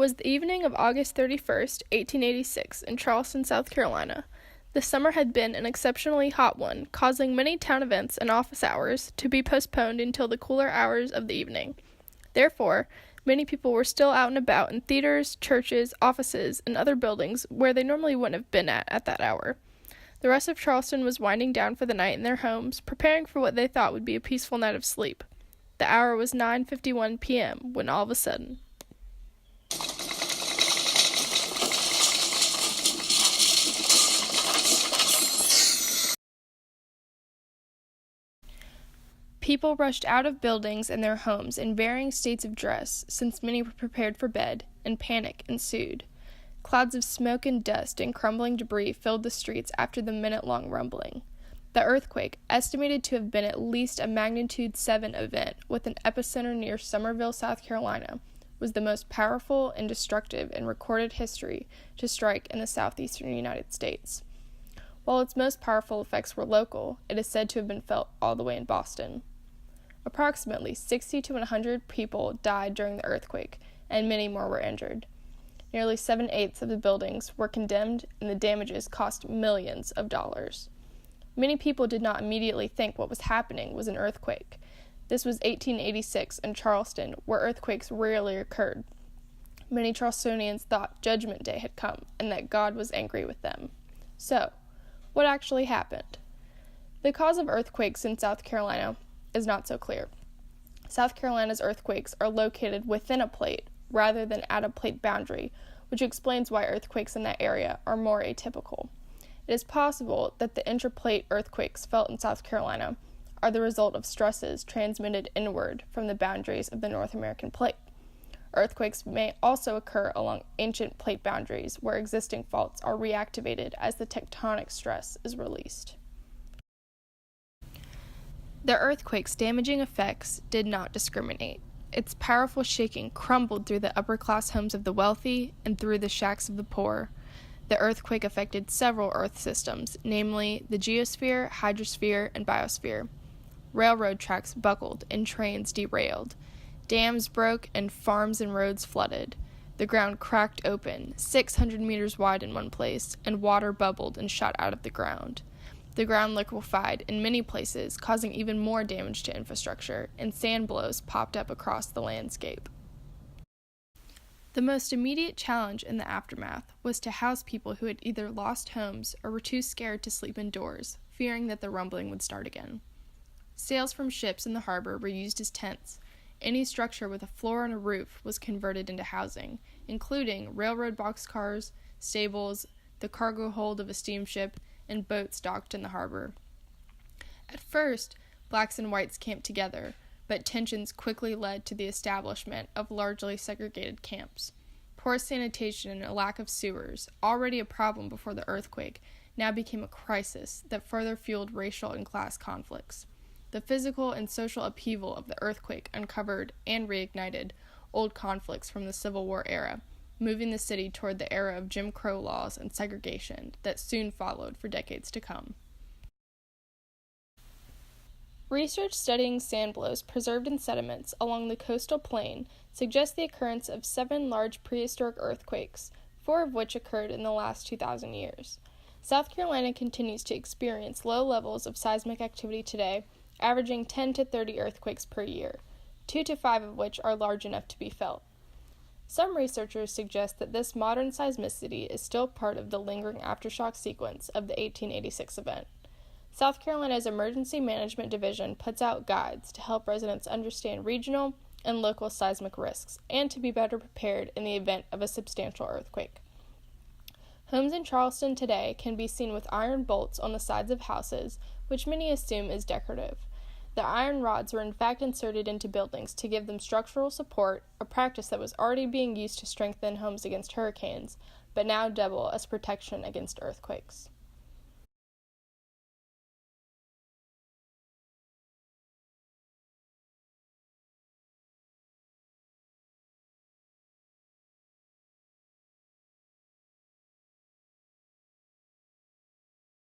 was the evening of August 31st, 1886, in Charleston, South Carolina. The summer had been an exceptionally hot one, causing many town events and office hours to be postponed until the cooler hours of the evening. Therefore, many people were still out and about in theaters, churches, offices, and other buildings where they normally wouldn't have been at that hour. The rest of Charleston was winding down for the night in their homes, preparing for what they thought would be a peaceful night of sleep. The hour was 9:51 p.m. when all of a sudden, people rushed out of buildings and their homes in varying states of dress, since many were prepared for bed, and panic ensued. Clouds of smoke and dust and crumbling debris filled the streets after the minute-long rumbling. The earthquake, estimated to have been at least a magnitude 7 event with an epicenter near Summerville, South Carolina, was the most powerful and destructive in recorded history to strike in the southeastern United States. While its most powerful effects were local, it is said to have been felt all the way in Boston. Approximately 60 to 100 people died during the earthquake, and many more were injured. Nearly 7/8 of the buildings were condemned, and the damages cost millions of dollars. Many people did not immediately think what was happening was an earthquake. This was 1886 in Charleston, where earthquakes rarely occurred. Many Charlestonians thought Judgment Day had come, and that God was angry with them. So, what actually happened? The cause of earthquakes in South Carolina is not so clear. South Carolina's earthquakes are located within a plate rather than at a plate boundary, which explains why earthquakes in that area are more atypical. It is possible that the interplate earthquakes felt in South Carolina are the result of stresses transmitted inward from the boundaries of the North American plate. Earthquakes may also occur along ancient plate boundaries where existing faults are reactivated as the tectonic stress is released. The earthquake's damaging effects did not discriminate. Its powerful shaking crumbled through the upper-class homes of the wealthy and through the shacks of the poor. The earthquake affected several Earth systems, namely the geosphere, hydrosphere, and biosphere. Railroad tracks buckled and trains derailed. Dams broke and farms and roads flooded. The ground cracked open, 600 meters wide in one place, and water bubbled and shot out of the ground. The ground liquefied in many places, causing even more damage to infrastructure, and sand blows popped up across the landscape. The most immediate challenge in the aftermath was to house people who had either lost homes or were too scared to sleep indoors, fearing that the rumbling would start again. Sails from ships in the harbor were used as tents. Any structure with a floor and a roof was converted into housing, including railroad boxcars, stables, the cargo hold of a steamship, and boats docked in the harbor. At first, blacks and whites camped together, but tensions quickly led to the establishment of largely segregated camps. Poor sanitation and a lack of sewers, already a problem before the earthquake, now became a crisis that further fueled racial and class conflicts. The physical and social upheaval of the earthquake uncovered and reignited old conflicts from the Civil War era, moving the city toward the era of Jim Crow laws and segregation that soon followed for decades to come. Research studying sand blows preserved in sediments along the coastal plain suggests the occurrence of 7 large prehistoric earthquakes, 4 of which occurred in the last 2,000 years. South Carolina continues to experience low levels of seismic activity today, averaging 10 to 30 earthquakes per year, 2 to 5 of which are large enough to be felt. Some researchers suggest that this modern seismicity is still part of the lingering aftershock sequence of the 1886 event. South Carolina's Emergency Management Division puts out guides to help residents understand regional and local seismic risks and to be better prepared in the event of a substantial earthquake. Homes in Charleston today can be seen with iron bolts on the sides of houses, which many assume is decorative. The iron rods were in fact inserted into buildings to give them structural support, a practice that was already being used to strengthen homes against hurricanes, but now double as protection against earthquakes.